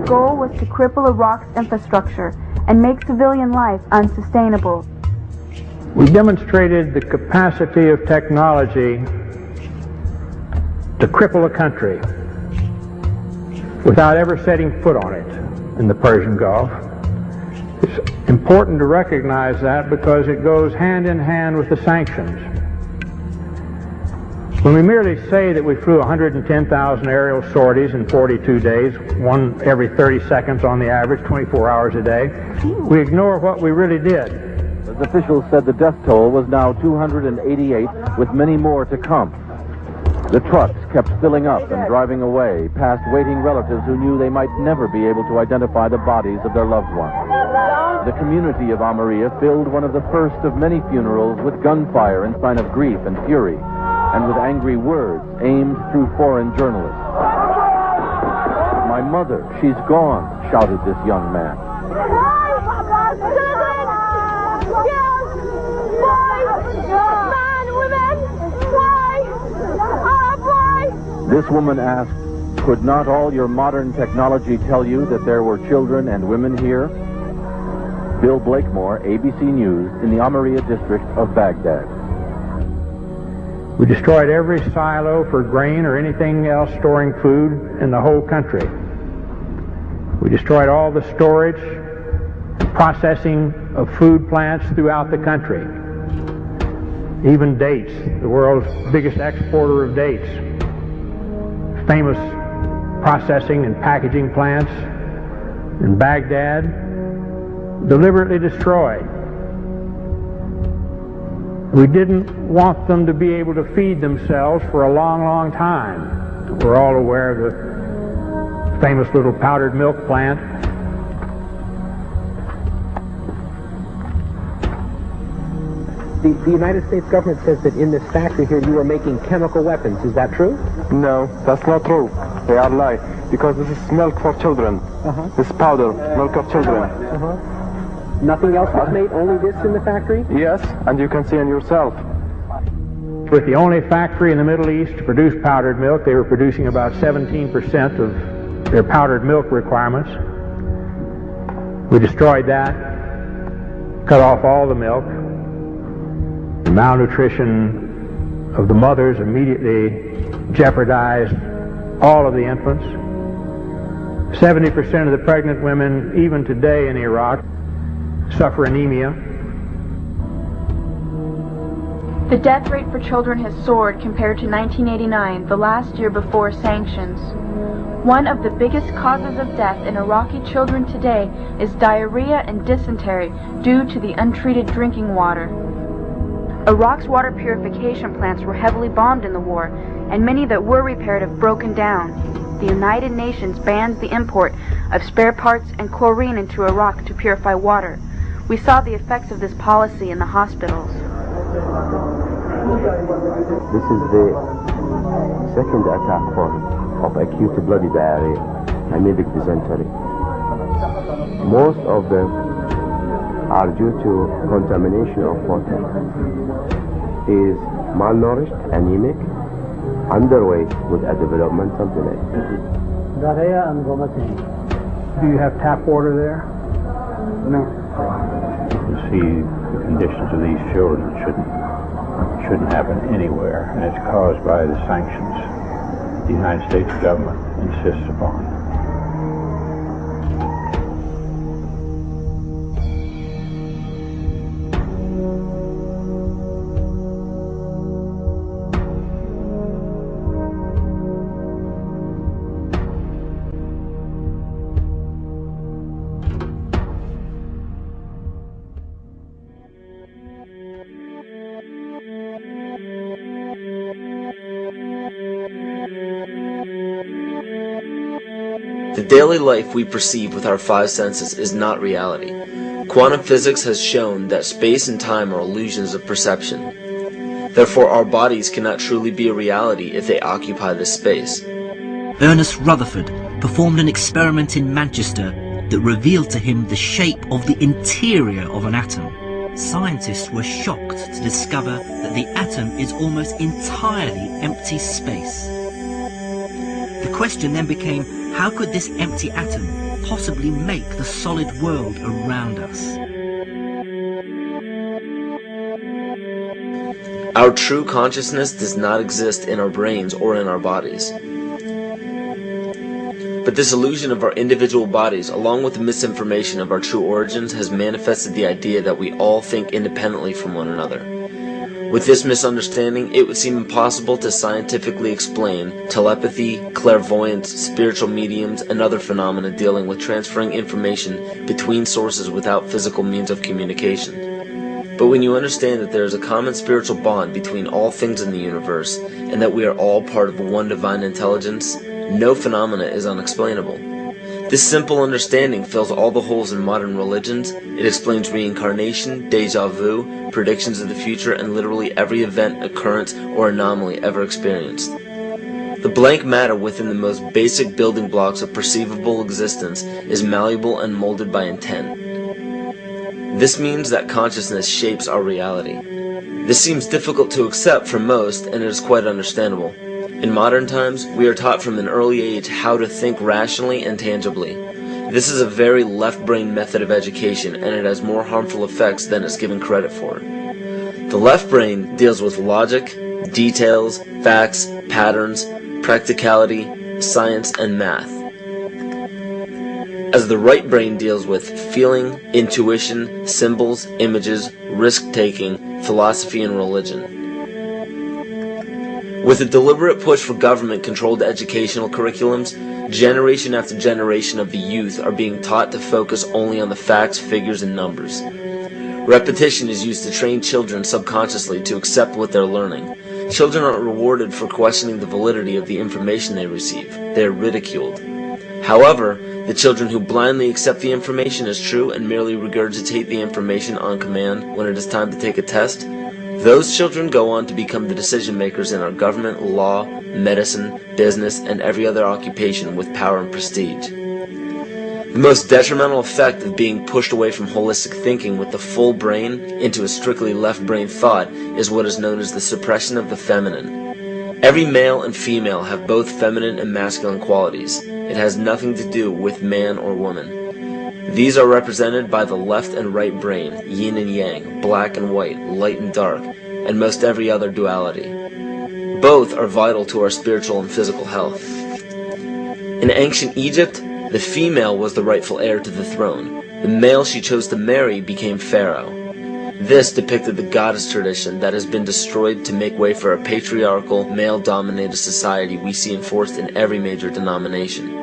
goal was to cripple Iraq's infrastructure and make civilian life unsustainable. We demonstrated the capacity of technology to cripple a country without ever setting foot on it in the Persian Gulf. It's important to recognize that because it goes hand in hand with the sanctions. When we merely say that we flew 110,000 aerial sorties in 42 days, one every 30 seconds on the average, 24 hours a day, we ignore what we really did. As officials said, the death toll was now 288, with many more to come. The trucks kept filling up and driving away, past waiting relatives who knew they might never be able to identify the bodies of their loved ones. The community of Almeria filled one of the first of many funerals with gunfire in sign of grief and fury, and with angry words aimed through foreign journalists. "My mother, she's gone," shouted this young man. This woman asked, "Could not all your modern technology tell you that there were children and women here?" Bill Blakemore, ABC News, in the Almeria district of Baghdad. We destroyed every silo for grain or anything else storing food in the whole country. We destroyed all the storage and processing of food plants throughout the country. Even dates, the world's biggest exporter of dates. Famous processing and packaging plants in Baghdad, deliberately destroyed. We didn't want them to be able to feed themselves for a long, long time. We're all aware of the famous little powdered milk plant. The United States government says that in this factory here you were making chemical weapons. Is that true? No, that's not true. They are lying. Because this is milk for children. This powder, milk of children. Nothing else was made? Only this in the factory? Yes, and you can see it yourself. With the only factory in the Middle East to produce powdered milk, they were producing about 17% of their powdered milk requirements. We destroyed that, cut off all the milk. The malnutrition of the mothers immediately jeopardized all of the infants. 70% of the pregnant women, even today in Iraq, suffer anemia. The death rate for children has soared compared to 1989, the last year before sanctions. One of the biggest causes of death in Iraqi children today is diarrhea and dysentery due to the untreated drinking water. Iraq's water purification plants were heavily bombed in the war, and many that were repaired have broken down. The United Nations bans the import of spare parts and chlorine into Iraq to purify water. We saw the effects of this policy in the hospitals. This is the second attack form of acute bloody diarrhea, amoebic dysentery. Most of them are due to contamination of water. Is malnourished, anemic, underweight with a developmental delay. Do you have tap water there? No. You see, the conditions of these children shouldn't happen anywhere, and it's caused by the sanctions the United States government insists upon. The daily life we perceive with our five senses is not reality. Quantum physics has shown that space and time are illusions of perception. Therefore, our bodies cannot truly be a reality if they occupy this space. Ernest Rutherford performed an experiment in Manchester that revealed to him the shape of the interior of an atom. Scientists were shocked to discover that the atom is almost entirely empty space. The question then became, how could this empty atom possibly make the solid world around us. Our true consciousness does not exist in our brains or in our bodies. But this illusion of our individual bodies, along with the misinformation of our true origins, has manifested the idea that we all think independently from one another. With this misunderstanding, it would seem impossible to scientifically explain telepathy, clairvoyance, spiritual mediums, and other phenomena dealing with transferring information between sources without physical means of communication. But when you understand that there is a common spiritual bond between all things in the universe, and that we are all part of one divine intelligence, no phenomena is unexplainable. This simple understanding fills all the holes in modern religions. It explains reincarnation, déjà vu, predictions of the future, and literally every event, occurrence, or anomaly ever experienced. The blank matter within the most basic building blocks of perceivable existence is malleable and molded by intent. This means that consciousness shapes our reality. This seems difficult to accept for most, and it is quite understandable. In modern times, we are taught from an early age how to think rationally and tangibly. This is a very left-brain method of education, and it has more harmful effects than it's given credit for. The left brain deals with logic, details, facts, patterns, practicality, science, and math, as the right brain deals with feeling, intuition, symbols, images, risk-taking, philosophy, and religion. With a deliberate push for government-controlled educational curriculums, generation after generation of the youth are being taught to focus only on the facts, figures, and numbers. Repetition is used to train children subconsciously to accept what they're learning. Children aren't rewarded for questioning the validity of the information they receive. They are ridiculed. However, the children who blindly accept the information as true and merely regurgitate the information on command when it is time to take a test, those children go on to become the decision makers in our government, law, medicine, business, and every other occupation with power and prestige. The most detrimental effect of being pushed away from holistic thinking with the full brain into a strictly left brain thought is what is known as the suppression of the feminine. Every male and female have both feminine and masculine qualities. It has nothing to do with man or woman. These are represented by the left and right brain, yin and yang, black and white, light and dark, and most every other duality. Both are vital to our spiritual and physical health. In ancient Egypt, the female was the rightful heir to the throne. The male she chose to marry became pharaoh. This depicted the goddess tradition that has been destroyed to make way for a patriarchal, male-dominated society we see enforced in every major denomination.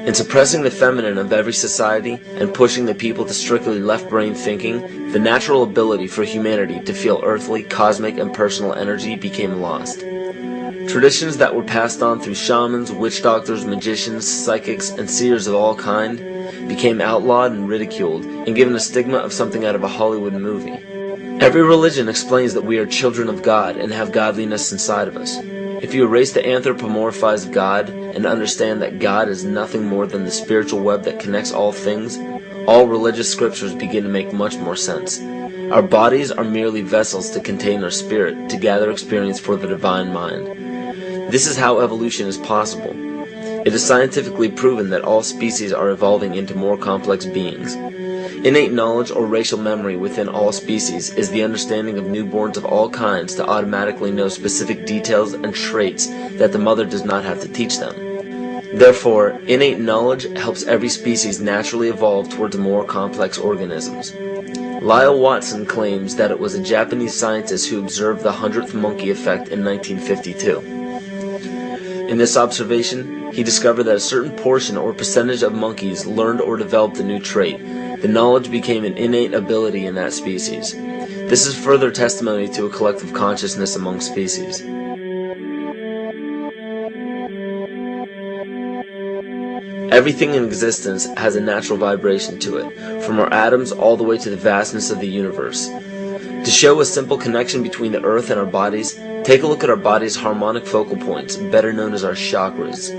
In suppressing the feminine of every society and pushing the people to strictly left-brain thinking, the natural ability for humanity to feel earthly, cosmic, and personal energy became lost. Traditions that were passed on through shamans, witch doctors, magicians, psychics, and seers of all kind became outlawed and ridiculed and given a stigma of something out of a Hollywood movie. Every religion explains that we are children of God and have godliness inside of us. If you erase the anthropomorphized God and understand that God is nothing more than the spiritual web that connects all things, all religious scriptures begin to make much more sense. Our bodies are merely vessels to contain our spirit, to gather experience for the divine mind. This is how evolution is possible. It is scientifically proven that all species are evolving into more complex beings. Innate knowledge or racial memory within all species is the understanding of newborns of all kinds to automatically know specific details and traits that the mother does not have to teach them. Therefore, innate knowledge helps every species naturally evolve towards more complex organisms. Lyle Watson claims that it was a Japanese scientist who observed the 100th monkey effect in 1952. In this observation, he discovered that a certain portion or percentage of monkeys learned or developed a new trait. The knowledge became an innate ability in that species. This is further testimony to a collective consciousness among species. Everything in existence has a natural vibration to it, from our atoms all the way to the vastness of the universe. To show a simple connection between the earth and our bodies, take a look at our body's harmonic focal points, better known as our chakras.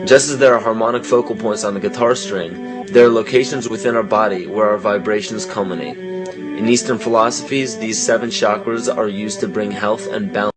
Just as there are harmonic focal points on the guitar string, there are locations within our body where our vibrations culminate. In Eastern philosophies, these 7 chakras are used to bring health and balance